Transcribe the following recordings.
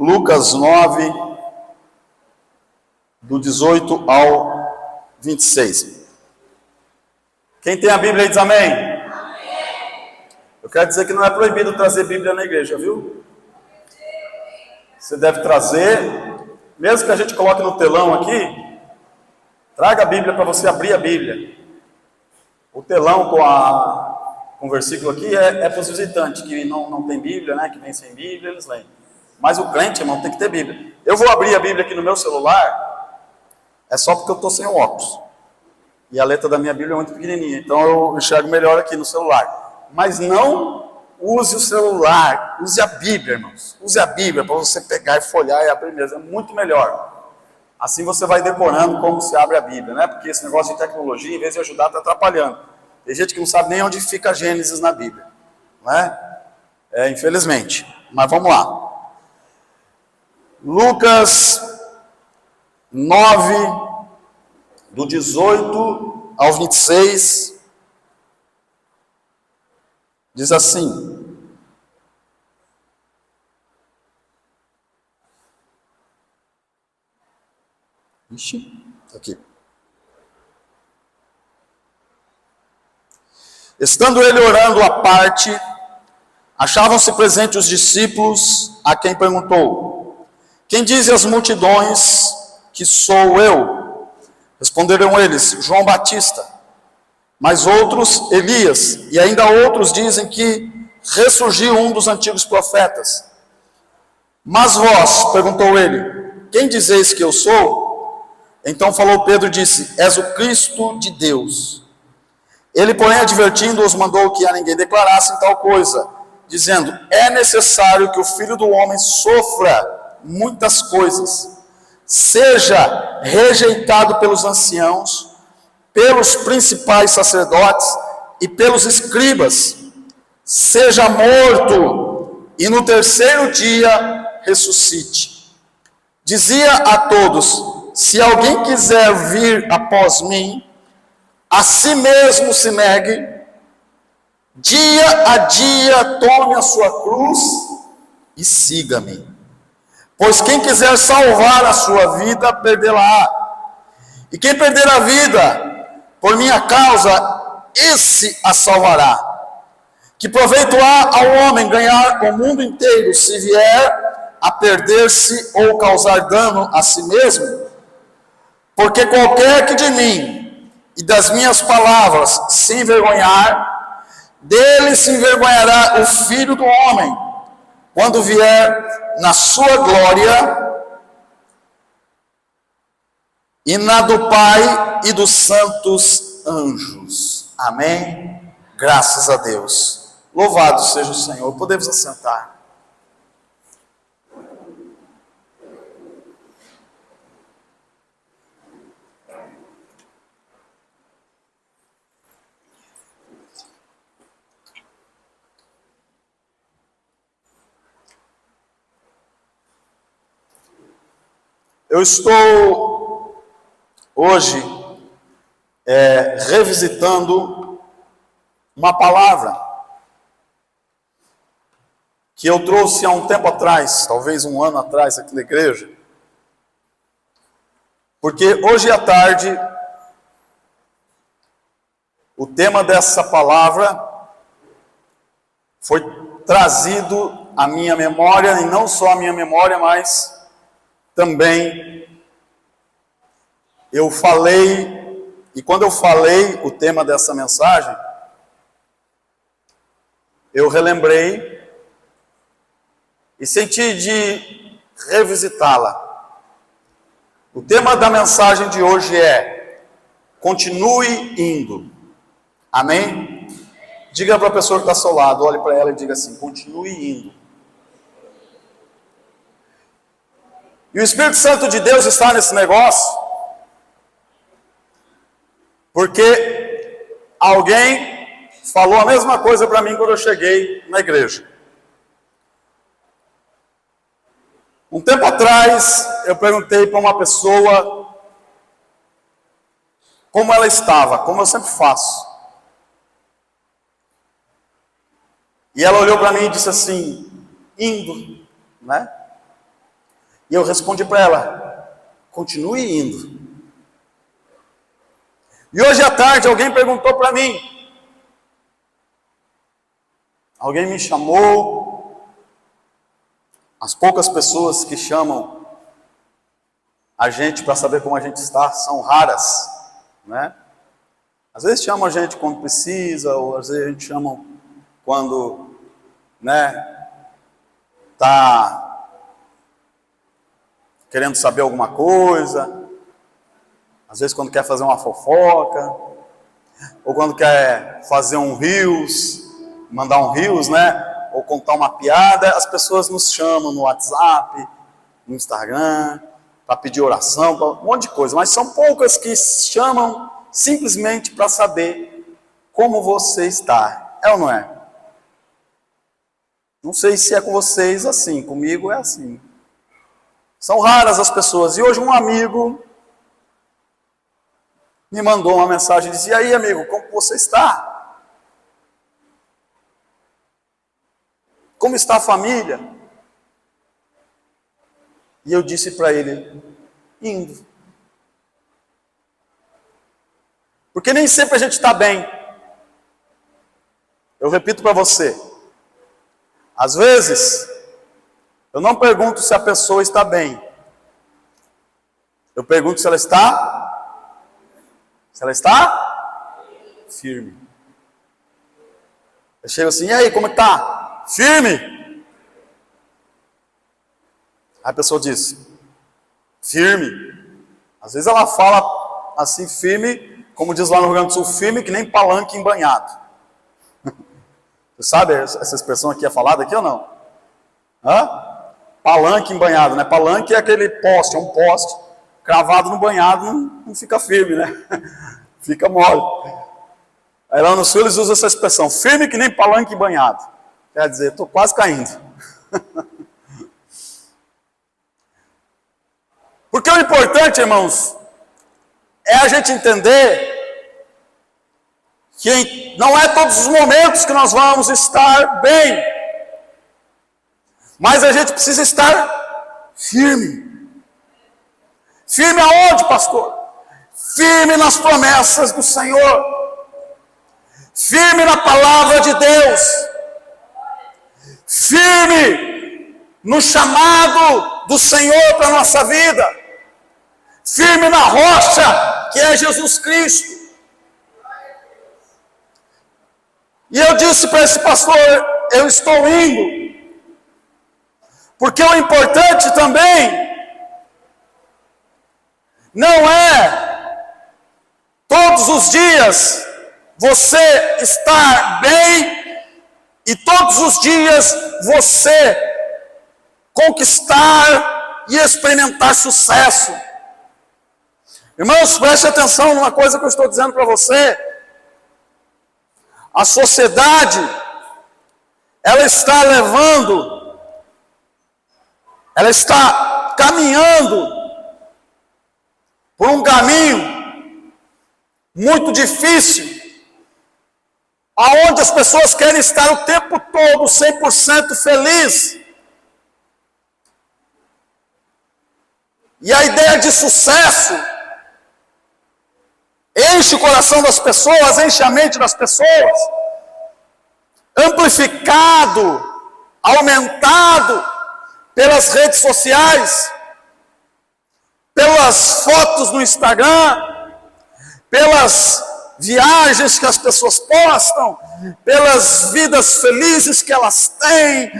Lucas 9, do 18 ao 26. Quem tem a Bíblia aí diz amém? Eu quero dizer que não é proibido trazer Bíblia na igreja, viu? Você deve trazer, mesmo que a gente coloque no telão aqui, traga a Bíblia para você abrir a Bíblia. O telão com o versículo aqui é para os visitantes que não tem Bíblia, né? Que vem sem Bíblia, eles leem. Mas o crente, irmão, tem que ter Bíblia. Eu vou abrir a Bíblia aqui no meu celular, é só porque eu estou sem óculos. E a letra da minha Bíblia é muito pequenininha, então eu enxergo melhor aqui no celular. Mas não use o celular, use a Bíblia, irmãos. Use a Bíblia para você pegar e folhear e abrir mesmo, é muito melhor. Assim você vai decorando como se abre a Bíblia, né? Porque esse negócio de tecnologia, em vez de ajudar, está atrapalhando. Tem gente que não sabe nem onde fica Gênesis na Bíblia, né? Infelizmente. Mas vamos lá. Lucas 9, do 18 ao 26, diz assim: aqui. Estando ele orando à parte, achavam-se presentes os discípulos, a quem perguntou: quem dizem as multidões que sou eu? Responderam eles: João Batista. Mas outros, Elias, e ainda outros dizem que ressurgiu um dos antigos profetas. Mas vós, perguntou ele, quem dizeis que eu sou? Então falou Pedro e disse: és o Cristo de Deus. Ele, porém, advertindo-os, mandou que a ninguém declarasse tal coisa, dizendo: é necessário que o Filho do Homem sofra muitas coisas, seja rejeitado pelos anciãos, pelos principais sacerdotes e pelos escribas, seja morto e no terceiro dia ressuscite. Dizia a todos: se alguém quiser vir após mim, a si mesmo se negue, dia a dia tome a sua cruz e siga-me. Pois quem quiser salvar a sua vida, perdê-la-á. E quem perder a vida por minha causa, esse a salvará. Que proveito há ao homem ganhar o mundo inteiro, se vier a perder-se ou causar dano a si mesmo? Porque qualquer que de mim e das minhas palavras se envergonhar, dele se envergonhará o Filho do Homem, quando vier na sua glória e na do Pai e dos santos anjos. Amém? Graças a Deus. Louvado seja o Senhor. Podemos assentar. Eu estou hoje revisitando uma palavra que eu trouxe há um tempo atrás, talvez um ano atrás aqui na igreja, porque hoje à tarde o tema dessa palavra foi trazido à minha memória, e não só à minha memória, mas também eu falei, e quando eu falei o tema dessa mensagem, eu relembrei e senti de revisitá-la. O tema da mensagem de hoje é: continue indo. Amém? Diga para a pessoa que está ao seu lado, olhe para ela e diga assim: continue indo. E o Espírito Santo de Deus está nesse negócio, porque alguém falou a mesma coisa para mim quando eu cheguei na igreja. Um tempo atrás, eu perguntei para uma pessoa como ela estava, como eu sempre faço. E ela olhou para mim e disse assim: indo, né? E eu respondi para ela: continue indo. E hoje à tarde alguém perguntou para mim, alguém me chamou, as poucas pessoas que chamam a gente para saber como a gente está são raras, né? Às vezes chamam a gente quando precisa, ou às vezes a gente chama quando, né, tá querendo saber alguma coisa, às vezes quando quer fazer uma fofoca, ou quando quer fazer um reels, mandar um reels, né, ou contar uma piada, as pessoas nos chamam no WhatsApp, no Instagram, para pedir oração, para um monte de coisa, mas são poucas que chamam simplesmente para saber como você está. É ou não é? Não sei se é com vocês assim, comigo é assim. São raras as pessoas. E hoje um amigo me mandou uma mensagem e disse: e aí, amigo, como você está? Como está a família? E eu disse para ele: indo. Porque nem sempre a gente está bem. Eu repito para você. Às vezes, eu não pergunto se a pessoa está bem. Eu pergunto se ela está firme. Eu chego assim: e aí, como é que tá? Firme? Aí a pessoa diz: firme. Às vezes ela fala assim, firme, como diz lá no Rio Grande do Sul, firme que nem palanque embanhado. Você sabe essa expressão aqui é falada aqui ou não? Palanque embanhado, né? Palanque é aquele poste, é um poste cravado no banhado, não fica firme, né? Fica mole. Aí lá no sul eles usam essa expressão, firme que nem palanque embanhado. Quer dizer, estou quase caindo. Porque o importante, irmãos, é a gente entender que não é todos os momentos que nós vamos estar bem, mas a gente precisa estar firme. Firme aonde, pastor? Firme nas promessas do Senhor, firme na palavra de Deus, firme no chamado do Senhor para a nossa vida, firme na rocha que é Jesus Cristo. E eu disse para esse pastor: eu estou indo, porque o importante também não é todos os dias você estar bem e todos os dias você conquistar e experimentar sucesso. Irmãos, preste atenção numa coisa que eu estou dizendo para você. A sociedade, ela está caminhando por um caminho muito difícil, aonde as pessoas querem estar o tempo todo 100% feliz. E a ideia de sucesso enche o coração das pessoas, enche a mente das pessoas, amplificado, aumentado pelas redes sociais, pelas fotos no Instagram, pelas viagens que as pessoas postam, pelas vidas felizes que elas têm.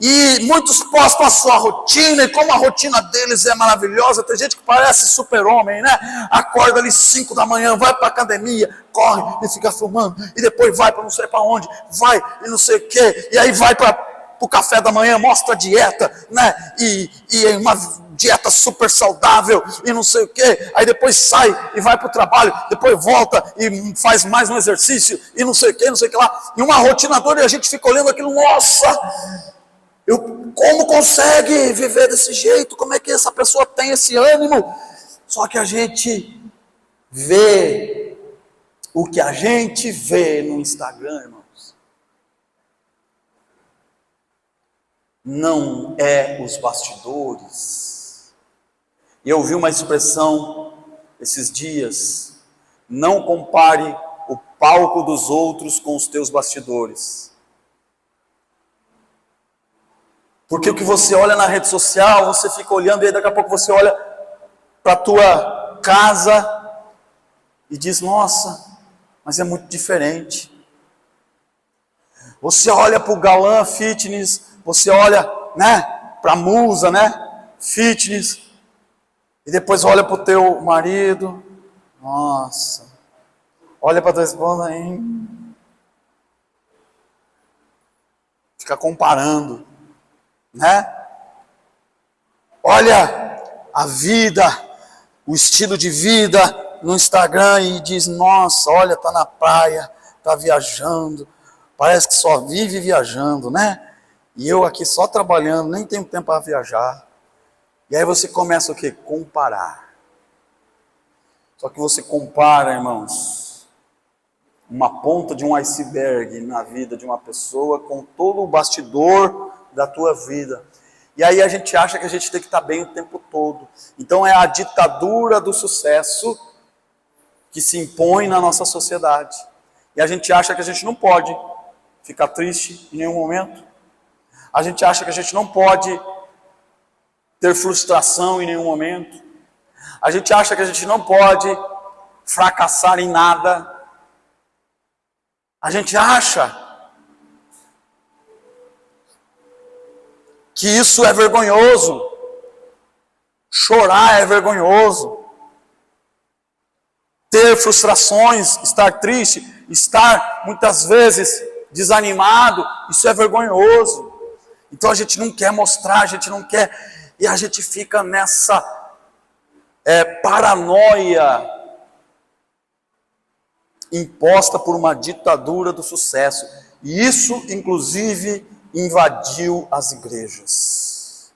E muitos postam a sua rotina, e como a rotina deles é maravilhosa. Tem gente que parece super-homem, né? Acorda ali 5 da manhã, vai para a academia, corre e fica filmando, e depois vai para não sei para onde, vai e não sei o quê, e aí vai para o café da manhã, mostra a dieta, né? E uma dieta super saudável, e não sei o quê, aí depois sai e vai para o trabalho, depois volta e faz mais um exercício, e não sei o quê, não sei o que lá, e uma rotina toda, e a gente fica olhando aquilo, nossa... como consegue viver desse jeito? Como é que essa pessoa tem esse ânimo? Só que a gente vê o que a gente vê no Instagram, irmãos. Não é os bastidores. E eu ouvi uma expressão esses dias: não compare o palco dos outros com os teus bastidores. Porque o que você olha na rede social, você fica olhando e aí daqui a pouco você olha para a tua casa e diz: nossa, mas é muito diferente. Você olha para o galã fitness, você olha, para a musa, fitness, e depois olha para o teu marido, nossa, olha para a tua esposa, fica comparando, olha a vida, o estilo de vida no Instagram e diz: nossa, olha, está na praia, está viajando, parece que só vive viajando, e eu aqui só trabalhando, nem tenho tempo para viajar. E aí você começa o quê? Comparar. Só que você compara, irmãos, uma ponta de um iceberg na vida de uma pessoa com todo o bastidor da tua vida. E aí a gente acha que a gente tem que estar bem o tempo todo. Então é a ditadura do sucesso que se impõe na nossa sociedade. E a gente acha que a gente não pode ficar triste em nenhum momento. A gente acha que a gente não pode ter frustração em nenhum momento. A gente acha que a gente não pode fracassar em nada. A gente acha que isso é vergonhoso. Chorar é vergonhoso. Ter frustrações, estar triste, estar muitas vezes desanimado, isso é vergonhoso. Então a gente não quer mostrar, a gente não quer, e a gente fica nessa paranoia imposta por uma ditadura do sucesso. E isso, inclusive, invadiu as igrejas.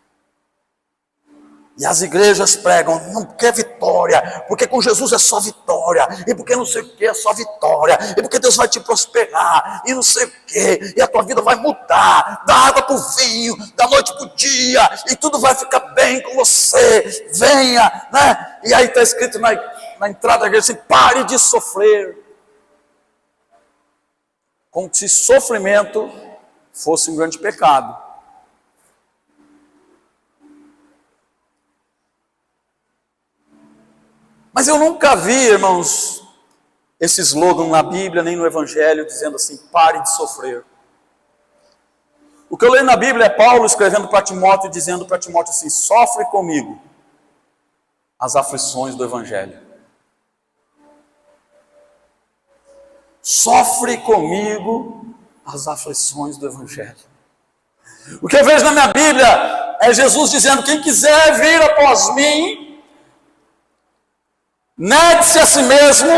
E as igrejas pregam: não quer vitória, porque com Jesus é só vitória, e porque não sei o que é só vitória, e porque Deus vai te prosperar, e não sei o que, e a tua vida vai mudar, da água para o vinho, da noite para o dia, e tudo vai ficar bem com você, venha, E aí está escrito na entrada da igreja assim: pare de sofrer. Como se sofrimento fosse um grande pecado. Mas eu nunca vi, irmãos, esse slogan na Bíblia, nem no Evangelho, dizendo assim: pare de sofrer. O que eu leio na Bíblia é Paulo escrevendo para Timóteo, dizendo para Timóteo assim: sofre comigo as aflições do Evangelho. Sofre comigo as aflições do Evangelho. O que eu vejo na minha Bíblia é Jesus dizendo: quem quiser vir após mim, negue-se a si mesmo,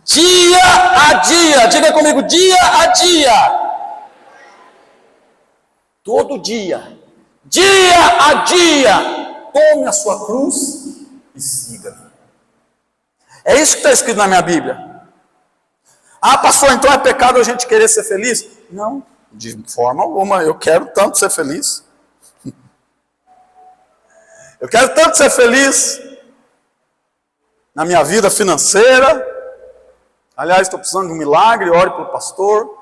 dia a dia. Diga comigo: dia a dia. Todo dia. Dia a dia. Tome a sua cruz e siga-me. É isso que está escrito na minha Bíblia. Ah, pastor, então é pecado a gente querer ser feliz? Não, de forma alguma. Eu quero tanto ser feliz. Eu quero tanto ser feliz na minha vida financeira. Aliás, estou precisando de um milagre, ore pelo pastor.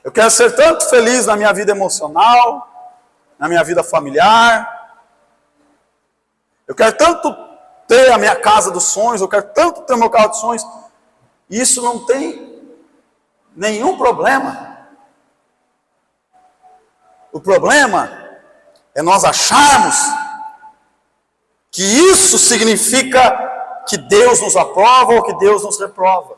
Eu quero ser tanto feliz na minha vida emocional, na minha vida familiar. Eu quero tanto ter a minha casa dos sonhos, eu quero tanto ter o meu carro dos sonhos. Isso não tem nenhum problema. O problema é nós acharmos que isso significa que Deus nos aprova ou que Deus nos reprova.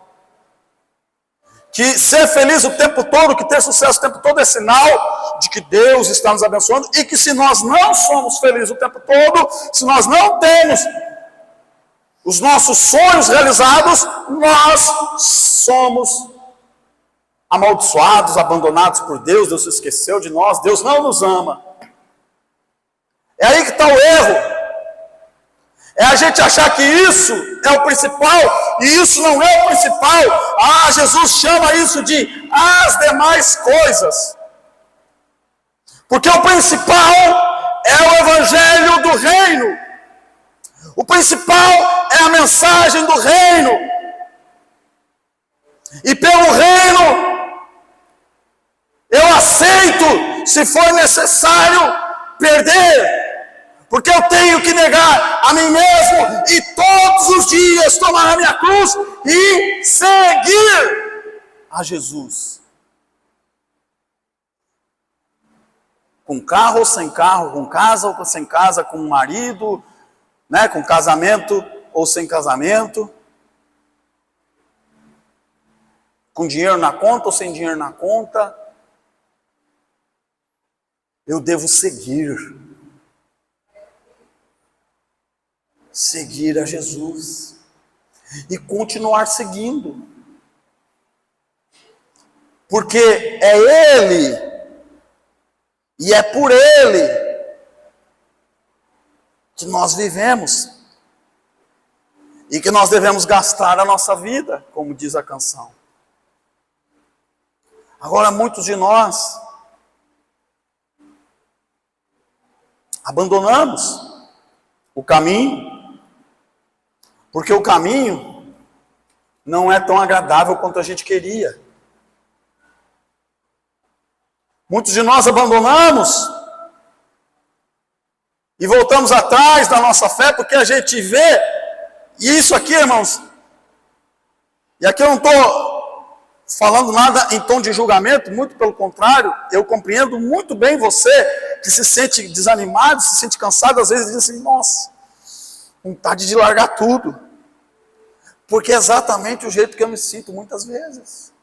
Que ser feliz o tempo todo, que ter sucesso o tempo todo é sinal de que Deus está nos abençoando, e que se nós não somos felizes o tempo todo, se nós não temos os nossos sonhos realizados, nós somos amaldiçoados, abandonados por Deus. Deus se esqueceu de nós, Deus não nos ama. É aí que está o erro. É a gente achar que isso é o principal, e isso não é o principal. Ah, Jesus chama isso de as demais coisas. Porque o principal é o O principal é a mensagem do reino. E pelo reino, eu aceito, se for necessário, perder. Porque eu tenho que negar a mim mesmo e todos os dias tomar a minha cruz e seguir a Jesus. Com carro ou sem carro, com casa ou sem casa, com marido, né, com casamento ou sem casamento, com dinheiro na conta ou sem dinheiro na conta, eu devo seguir a Jesus e continuar seguindo, porque é Ele e é por Ele que nós vivemos e que nós devemos gastar a nossa vida, como diz a canção. Agora, muitos de nós abandonamos o caminho, porque o caminho não é tão agradável quanto a gente queria. Muitos de nós abandonamos e voltamos atrás da nossa fé, porque a gente vê, e isso aqui, irmãos, e aqui eu não estou falando nada em tom de julgamento, muito pelo contrário, eu compreendo muito bem você que se sente desanimado, se sente cansado, às vezes diz assim, nossa, vontade de largar tudo, porque é exatamente o jeito que eu me sinto muitas vezes.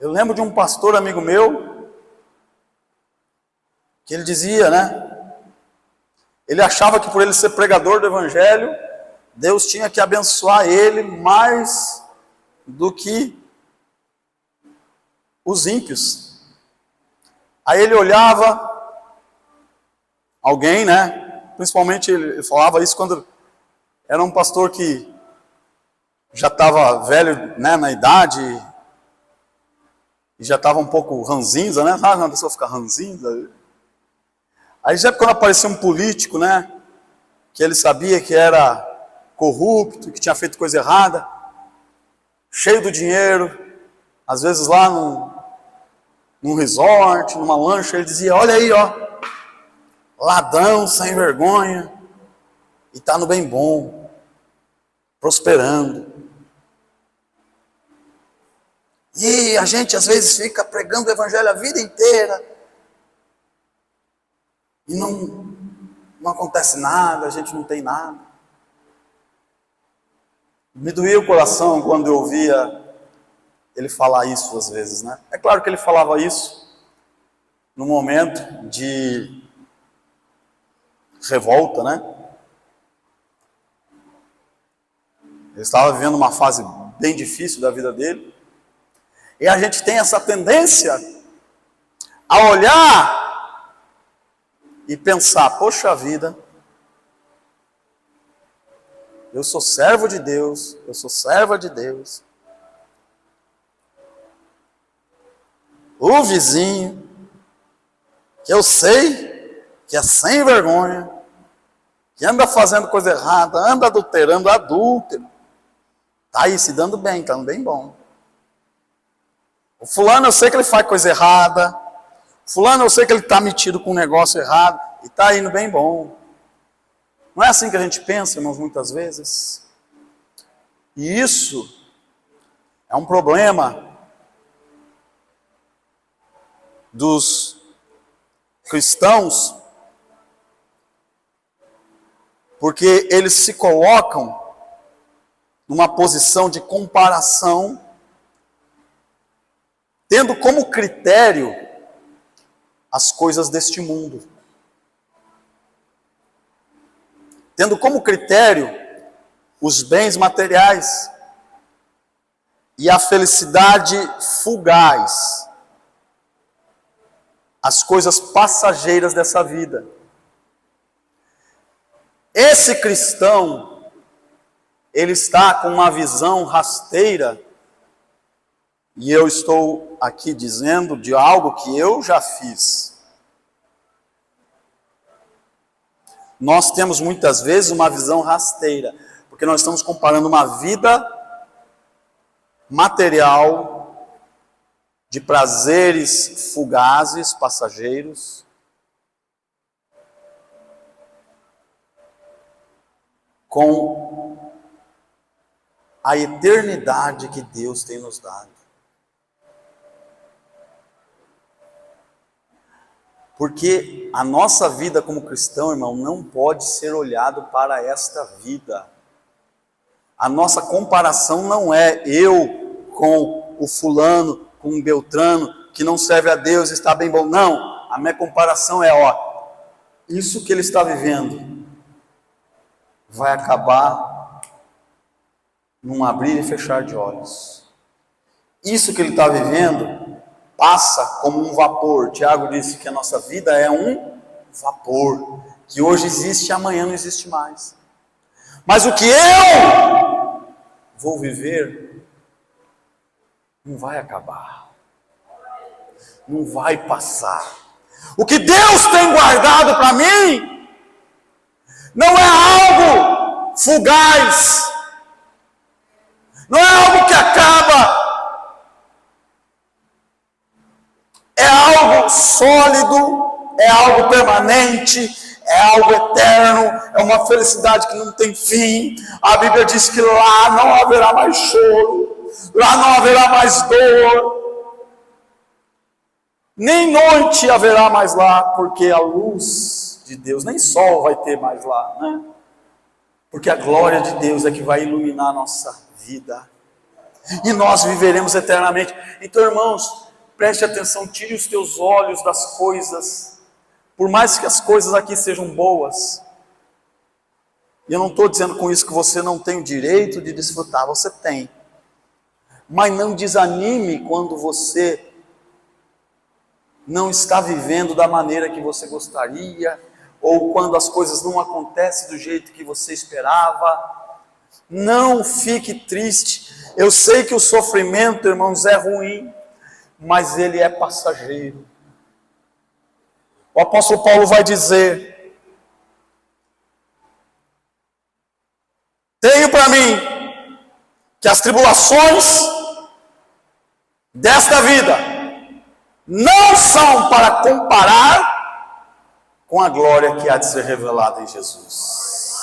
Eu lembro de um pastor amigo meu, que ele dizia, né? Ele achava que por ele ser pregador do evangelho, Deus tinha que abençoar ele mais do que os ímpios. Aí ele olhava alguém, né? Principalmente ele falava isso quando era um pastor que já estava velho, né, na idade, e já estava um pouco ranzinza, né? Sabe, uma pessoa fica ranzinza. Aí já quando aparecia um político, né? Que ele sabia que era corrupto, que tinha feito coisa errada, cheio do dinheiro, às vezes lá num resort, numa lancha, ele dizia, olha aí, ó, ladrão sem vergonha, e está no bem bom, prosperando. E a gente às vezes fica pregando o evangelho a vida inteira e não acontece nada, a gente não tem nada. Me doía o coração quando eu ouvia ele falar isso às vezes, né? É claro que ele falava isso no momento de revolta, né? Ele estava vivendo uma fase bem difícil da vida dele. E a gente tem essa tendência a olhar e pensar, poxa vida, eu sou servo de Deus, eu sou serva de Deus. O vizinho, que eu sei que é sem vergonha, que anda fazendo coisa errada, anda adulterando, adúltero, está aí se dando bem, está bem bom. O fulano eu sei que ele faz coisa errada, fulano eu sei que ele está metido com um negócio errado, e está indo bem bom. Não é assim que a gente pensa, irmãos, muitas vezes? E isso é um problema dos cristãos, porque eles se colocam numa posição de comparação, tendo como critério as coisas deste mundo. Tendo como critério os bens materiais e a felicidade fugaz, as coisas passageiras dessa vida. Esse cristão, ele está com uma visão rasteira E eu estou aqui dizendo de algo que eu já fiz. Nós temos muitas vezes uma visão rasteira, porque nós estamos comparando uma vida material de prazeres fugazes, passageiros, com a eternidade que Deus tem nos dado. Porque a nossa vida como cristão, irmão, não pode ser olhado para esta vida. A nossa comparação não é eu com o fulano, com o Beltrano, que não serve a Deus, está bem bom. Não, a minha comparação é, isso que ele está vivendo vai acabar num abrir e fechar de olhos. Isso que ele está vivendo passa como um vapor. Tiago disse que a nossa vida é um vapor, que hoje existe e amanhã não existe mais. Mas o que eu vou viver não vai acabar, não vai passar. O que Deus tem guardado para mim não é algo fugaz, não é algo que acaba. É algo sólido, é algo permanente, é algo eterno, é uma felicidade que não tem fim. A Bíblia diz que lá não haverá mais choro, lá não haverá mais dor, nem noite haverá mais lá, porque a luz de Deus, nem sol vai ter mais lá, né? Porque a glória de Deus é que vai iluminar a nossa vida, e nós viveremos eternamente. Então, irmãos, preste atenção, tire os teus olhos das coisas, por mais que as coisas aqui sejam boas. E eu não estou dizendo com isso que você não tem o direito de desfrutar, você tem. Mas não desanime quando você não está vivendo da maneira que você gostaria, ou quando as coisas não acontecem do jeito que você esperava. Não fique triste. Eu sei que o sofrimento, irmãos, é ruim, mas ele é passageiro. O apóstolo Paulo vai dizer: tenho para mim que as tribulações desta vida não são para comparar com a glória que há de ser revelada em Jesus.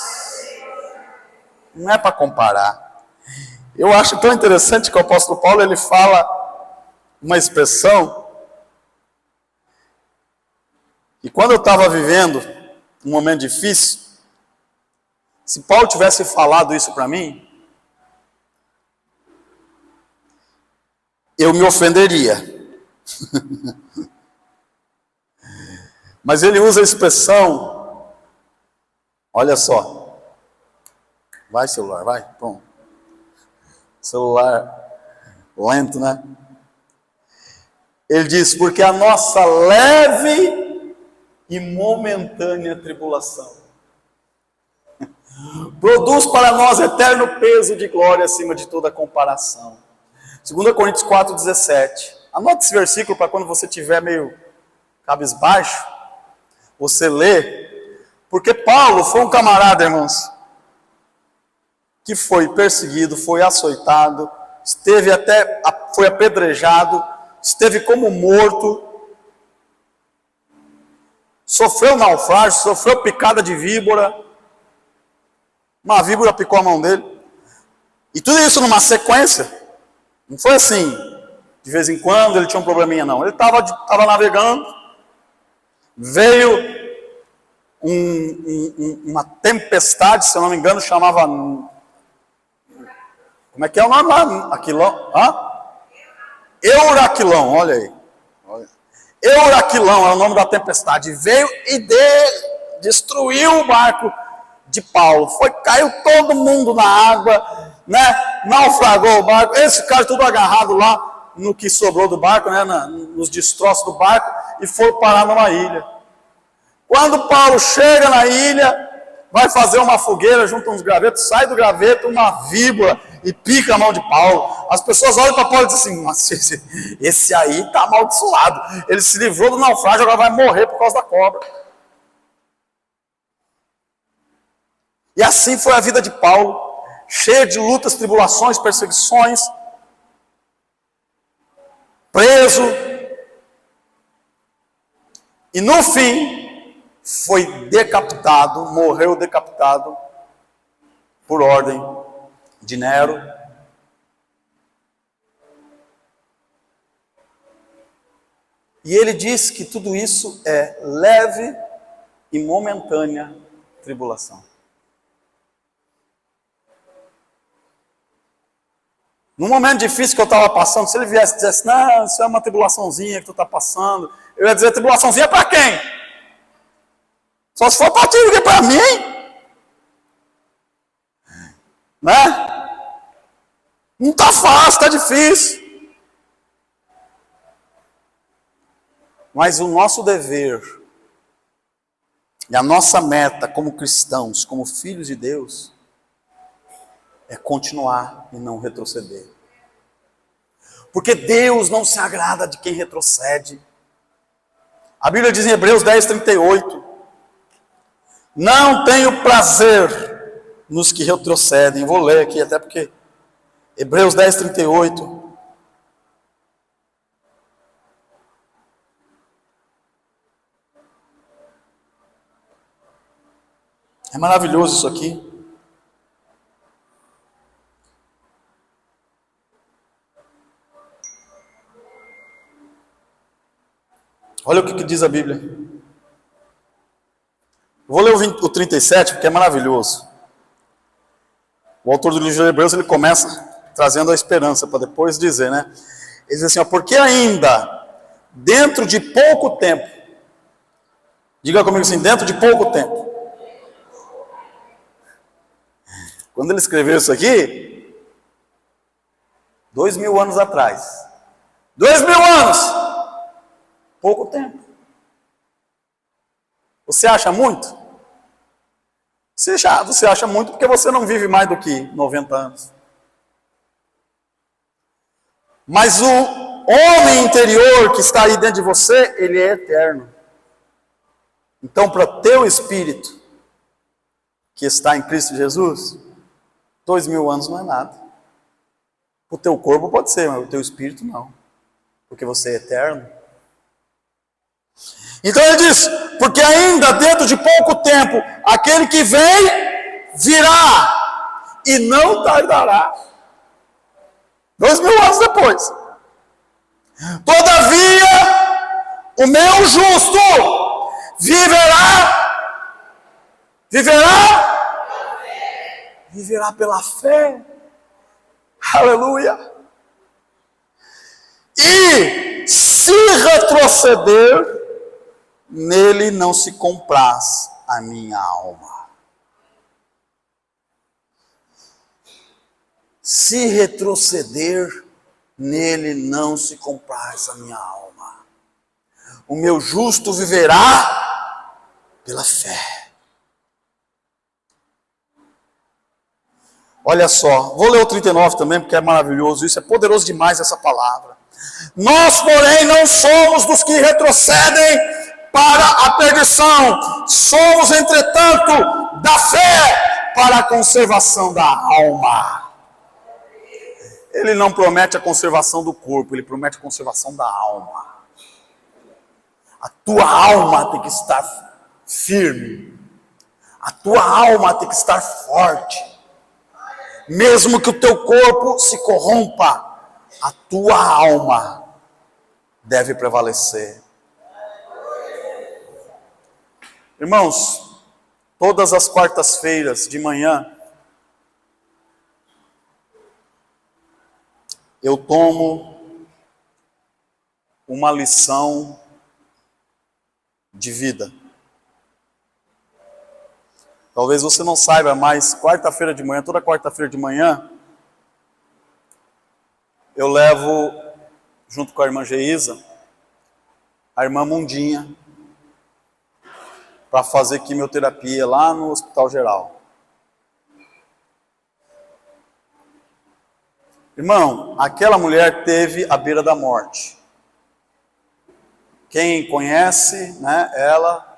Não é para comparar. Eu acho tão interessante que o apóstolo Paulo, ele fala uma expressão, e quando eu estava vivendo um momento difícil, se Paulo tivesse falado isso para mim, eu me ofenderia. Mas ele usa a expressão, olha só, vai celular, vai, bom, celular lento, né? Ele diz: porque a nossa leve e momentânea tribulação produz para nós eterno peso de glória acima de toda comparação. 2 Coríntios 4,17. Anote esse versículo para quando você estiver meio cabisbaixo, você lê. Porque Paulo foi um camarada, irmãos, que foi perseguido, foi açoitado, foi apedrejado, esteve como morto, sofreu naufrágio, sofreu picada de víbora, uma víbora picou a mão dele, e tudo isso numa sequência. Não foi assim, de vez em quando ele tinha um probleminha, não. Ele estava navegando, veio uma tempestade, se eu não me engano, chamava... Como é que é o nome lá? Aquilão? Euraquilão, olha aí. Euraquilão é o nome da tempestade. Veio e destruiu o barco de Paulo. Caiu todo mundo na água, né? Naufragou o barco. Eles ficaram tudo agarrado lá no que sobrou do barco, né? Nos destroços do barco, e foram parar numa ilha. Quando Paulo chega na ilha, vai fazer uma fogueira, junta uns gravetos, sai do graveto uma víbora e pica a mão de Paulo. As pessoas olham para Paulo e dizem assim, nossa, esse aí está amaldiçoado. Ele se livrou do naufrágio, agora vai morrer por causa da cobra. E assim foi a vida de Paulo, cheia de lutas, tribulações, perseguições, preso. E no fim, foi decapitado, morreu decapitado por ordem de Nero. E ele diz que tudo isso é leve e momentânea tribulação. Num momento difícil que eu estava passando, se ele viesse e dissesse, não, isso é uma tribulaçãozinha que tu está passando, eu ia dizer, tribulaçãozinha para quem? Só se for para ti, porque para mim, né? Não está fácil, está difícil. Mas o nosso dever e a nossa meta como cristãos, como filhos de Deus, é continuar e não retroceder. Porque Deus não se agrada de quem retrocede. A Bíblia diz em Hebreus 10:38, não tenho prazer nos que retrocedem. Vou ler aqui até porque Hebreus 10:38. É maravilhoso isso aqui. Olha o que diz a Bíblia. Vou ler o 37, porque é maravilhoso. O autor do livro de Hebreus, ele começa trazendo a esperança, para depois dizer, né? Ele diz assim, ó, porque ainda, dentro de pouco tempo, diga comigo assim, dentro de pouco tempo. Quando ele escreveu isso aqui, 2000 anos atrás. 2000 anos! Pouco tempo. Você acha muito? Você acha muito porque você não vive mais do que 90 anos. Mas o homem interior que está aí dentro de você, ele é eterno. Então, para o teu espírito, que está em Cristo Jesus, 2000 anos não é nada. O teu corpo pode ser, mas o teu espírito não. Porque você é eterno. Então ele diz, porque ainda dentro de pouco tempo, aquele que vem, virá, e não tardará. 2000 anos depois. Todavia, o meu justo viverá pela fé. Aleluia. E se retroceder, nele não se compraz a minha alma. Se retroceder, nele não se compraz a minha alma. O meu justo viverá pela fé. Olha só, vou ler o 39 também, porque é maravilhoso, isso é poderoso demais essa palavra. Nós, porém, não somos dos que retrocedem para a perdição, somos, entretanto, da fé para a conservação da alma. Ele não promete a conservação do corpo, ele promete a conservação da alma. A tua alma tem que estar firme, a tua alma tem que estar forte. Mesmo que o teu corpo se corrompa, a tua alma deve prevalecer. Irmãos, todas as quartas-feiras de manhã, eu tomo uma lição de vida. Talvez você não saiba, mas quarta-feira de manhã, toda quarta-feira de manhã, eu levo, junto com a irmã Geisa, a irmã Mundinha, para fazer quimioterapia lá no Hospital Geral. Irmão, aquela mulher teve à beira da morte. Quem conhece, né, ela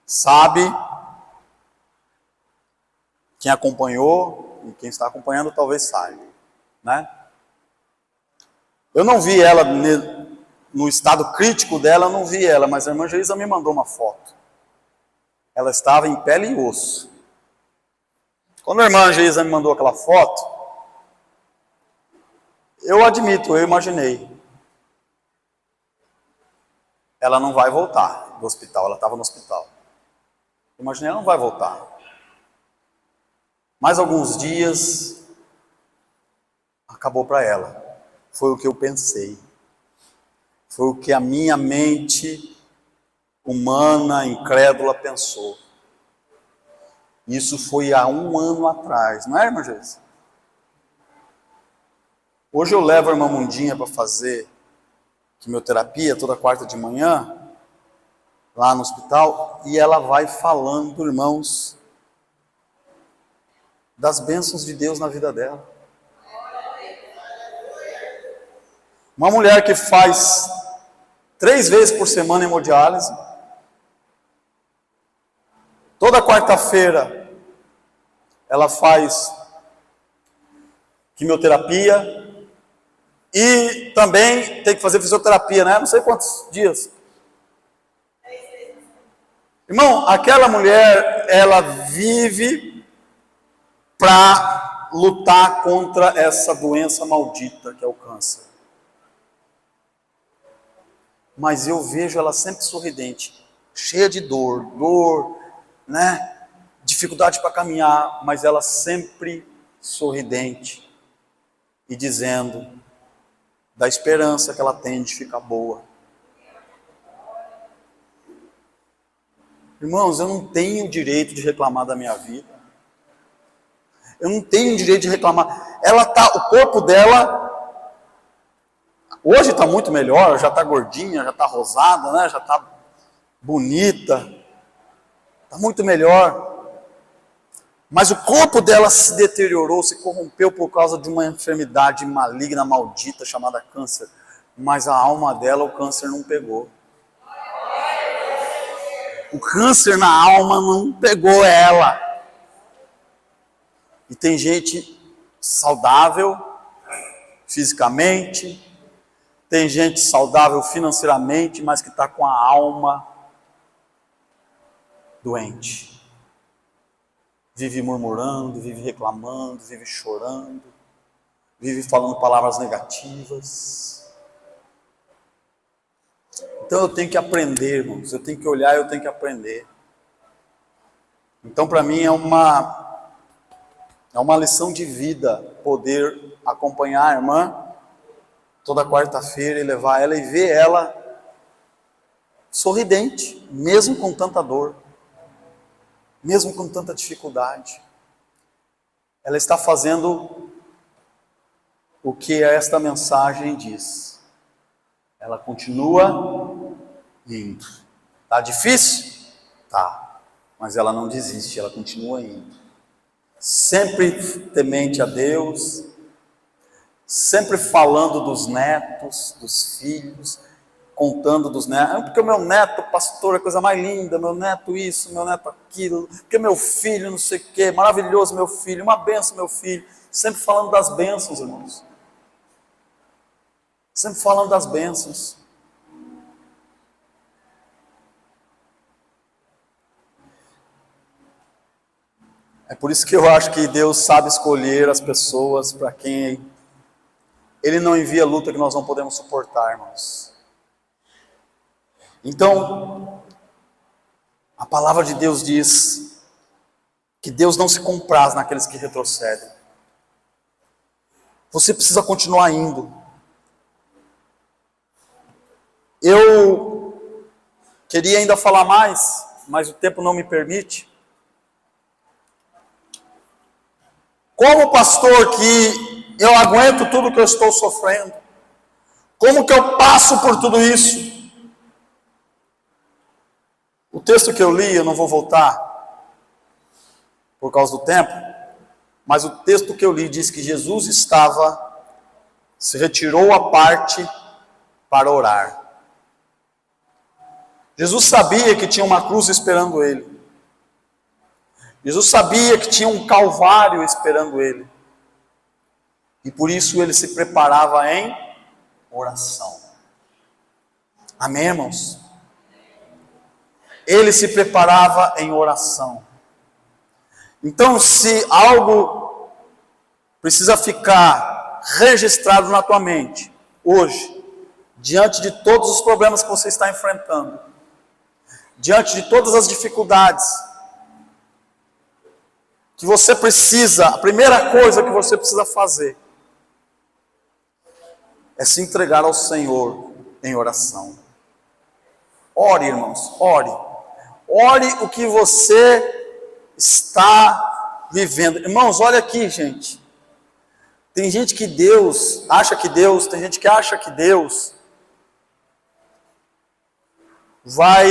sabe, quem acompanhou e quem está acompanhando talvez saiba, né? Eu não vi ela no estado crítico dela, eu não vi ela, mas a irmã Geisa me mandou uma foto. Ela estava em pele e osso. Quando a irmã Geisa me mandou aquela foto, eu admito, eu imaginei. Ela não vai voltar do hospital, ela estava no hospital. Eu imaginei, ela não vai voltar. Mais alguns dias, acabou para ela. Foi o que eu pensei. Foi o que a minha mente humana, incrédula, pensou. Isso foi há 1 ano atrás, não é, irmã Geisa? Hoje eu levo a irmã Mundinha para fazer quimioterapia toda quarta de manhã, lá no hospital, e ela vai falando, irmãos, das bênçãos de Deus na vida dela. Uma mulher que faz 3 vezes por semana hemodiálise, toda quarta-feira ela faz quimioterapia e também tem que fazer fisioterapia, né? Não sei quantos dias. Irmão, aquela mulher, ela vive para lutar contra essa doença maldita que é o câncer. Mas eu vejo ela sempre sorridente, cheia de dor, né? Dificuldade para caminhar, mas ela sempre sorridente e dizendo da esperança que ela tem de ficar boa. Irmãos, eu não tenho o direito de reclamar da minha vida. Eu não tenho o direito de reclamar. O corpo dela, hoje está muito melhor, já está gordinha, já está rosada, né? Já está bonita. Está muito melhor. Mas o corpo dela se deteriorou, se corrompeu por causa de uma enfermidade maligna, maldita, chamada câncer. Mas a alma dela, o câncer não pegou. O câncer na alma não pegou ela. E tem gente saudável fisicamente, tem gente saudável financeiramente, mas que está com a alma doente. Vive murmurando, vive reclamando, vive chorando, vive falando palavras negativas. Então eu tenho que aprender, irmãos, eu tenho que olhar, eu tenho que aprender. Então para mim é uma lição de vida poder acompanhar a irmã toda quarta-feira e levar ela e ver ela sorridente, mesmo com tanta dor, mesmo com tanta dificuldade. Ela está fazendo o que esta mensagem diz. Ela continua indo. Tá difícil? Tá. Mas ela não desiste, ela continua indo. Sempre temente a Deus, sempre falando dos netos, dos filhos, contando dos netos. Porque o meu neto, pastor, é a coisa mais linda, meu neto isso, meu neto aquilo, porque meu filho não sei o quê, maravilhoso meu filho, uma benção meu filho. Sempre falando das bênçãos, irmãos. Sempre falando das bênçãos. É por isso que eu acho que Deus sabe escolher as pessoas para quem Ele não envia luta que nós não podemos suportar, irmãos. Então, a palavra de Deus diz que Deus não se compraz naqueles que retrocedem. Você precisa continuar indo. Eu queria ainda falar mais, mas o tempo não me permite. Como pastor que eu aguento tudo que eu estou sofrendo? Como que eu passo por tudo isso? O texto que eu li, eu não vou voltar por causa do tempo, Mas o texto que eu li diz que Jesus se retirou à parte para orar. Jesus sabia que tinha uma cruz esperando ele. Jesus sabia que tinha um calvário esperando ele. E por isso ele se preparava em oração. Amém, irmãos? Ele se preparava em oração. Então, se algo precisa ficar registrado na tua mente, hoje, diante de todos os problemas que você está enfrentando, diante de todas as dificuldades, que você precisa, a primeira coisa que você precisa fazer, é se entregar ao Senhor em oração. Ore, irmãos, ore. Ore o que você está vivendo. Irmãos, olha aqui, gente. Tem gente que tem gente que acha que Deus vai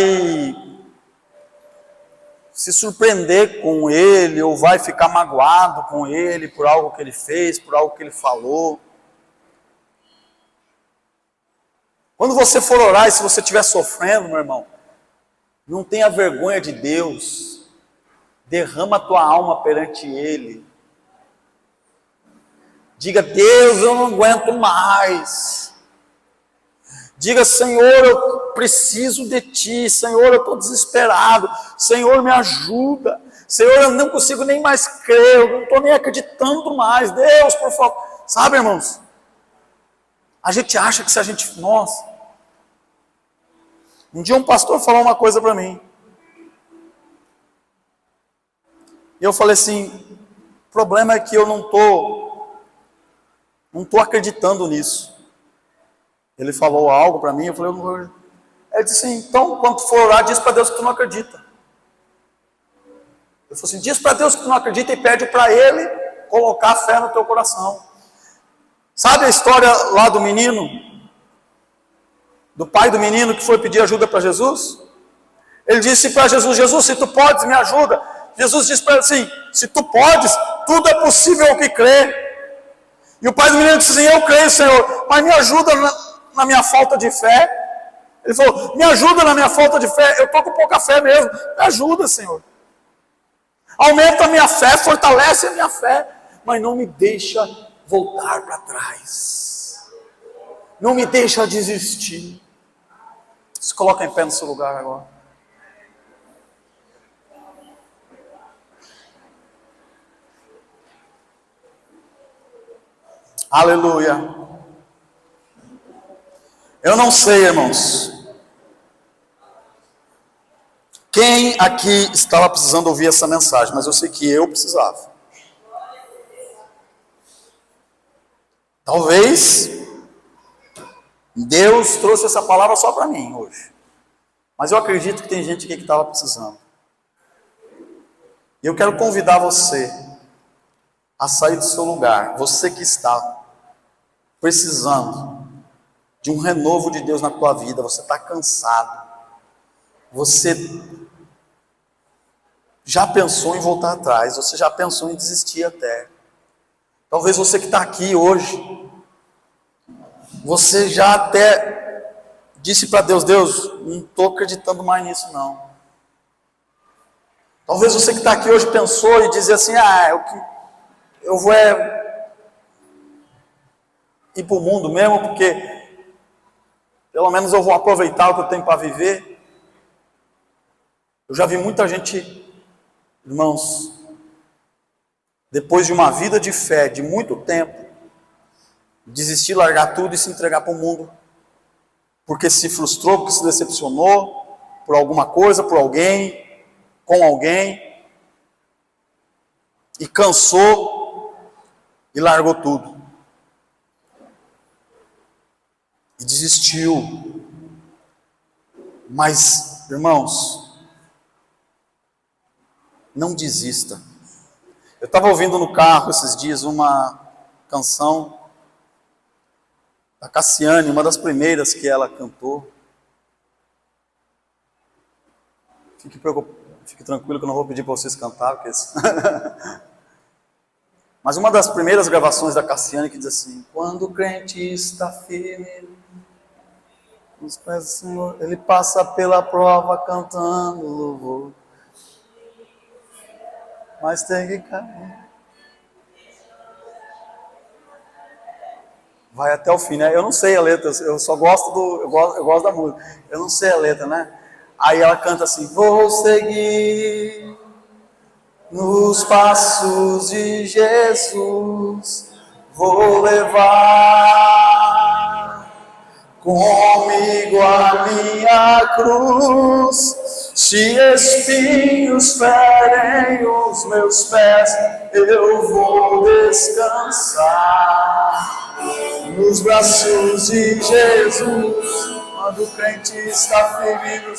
se surpreender com ele, ou vai ficar magoado com ele por algo que ele fez, por algo que ele falou. Quando você for orar e se você estiver sofrendo, meu irmão, não tenha vergonha de Deus. Derrama a tua alma perante Ele. Diga: Deus, eu não aguento mais. Diga: Senhor, eu preciso de Ti. Senhor, eu estou desesperado. Senhor, me ajuda. Senhor, eu não consigo nem mais crer. Eu não estou nem acreditando mais. Deus, por favor. Sabe, irmãos? A gente acha que se a gente... Nossa. Um dia um pastor falou uma coisa para mim. E eu falei assim: o problema é que eu não estou acreditando nisso. Ele falou algo para mim, eu falei: eu não vou. Ele disse assim: então, quando for orar, diz para Deus que tu não acredita. Eu falei assim: diz para Deus que tu não acredita e pede para Ele colocar a fé no teu coração. Sabe a história lá do menino? Do pai do menino que foi pedir ajuda para Jesus? Ele disse para Jesus: Jesus, se tu podes, me ajuda. Jesus disse para ele assim: se tu podes, tudo é possível ao que crê. E o pai do menino disse assim: eu creio, Senhor, mas me ajuda na minha falta de fé. Ele falou: me ajuda na minha falta de fé, eu estou com pouca fé mesmo. Me ajuda, Senhor. Aumenta a minha fé, fortalece a minha fé, mas não me deixa voltar para trás. Não me deixa desistir. Se coloca em pé no seu lugar agora. Aleluia. Eu não sei, irmãos, quem aqui estava precisando ouvir essa mensagem, mas eu sei que eu precisava. Talvez Deus trouxe essa palavra só para mim hoje, mas eu acredito que tem gente aqui que estava precisando. E eu quero convidar você a sair do seu lugar, você que está precisando de um renovo de Deus na tua vida, você está cansado, você já pensou em voltar atrás, você já pensou em desistir até. Talvez você que está aqui hoje, você já até disse para Deus: Deus, não estou acreditando mais nisso não. Talvez você que está aqui hoje pensou e dizer assim: eu vou ir para o mundo mesmo, porque pelo menos eu vou aproveitar o que eu tenho para viver. Eu já vi muita gente, irmãos, depois de uma vida de fé, de muito tempo, desistir, largar tudo e se entregar para o mundo, porque se frustrou, porque se decepcionou por alguma coisa, por alguém, com alguém, e cansou e largou tudo. E desistiu. Mas, irmãos, não desista. Eu estava ouvindo no carro esses dias uma canção da Cassiane, uma das primeiras que ela cantou. Fique tranquilo que eu não vou pedir para vocês cantar, porque Mas uma das primeiras gravações da Cassiane que diz assim: quando o crente está firme nos pés do Senhor, ele passa pela prova cantando louvor. Mas tem que cair. Vai até o fim, né? Eu não sei a letra, eu só gosto eu gosto da música. Eu não sei a letra, né? Aí ela canta assim: vou seguir nos passos de Jesus, vou levar comigo a minha cruz. Se espinhos ferem os meus pés, eu vou descansar nos braços de Jesus. Quando o crente está ferido,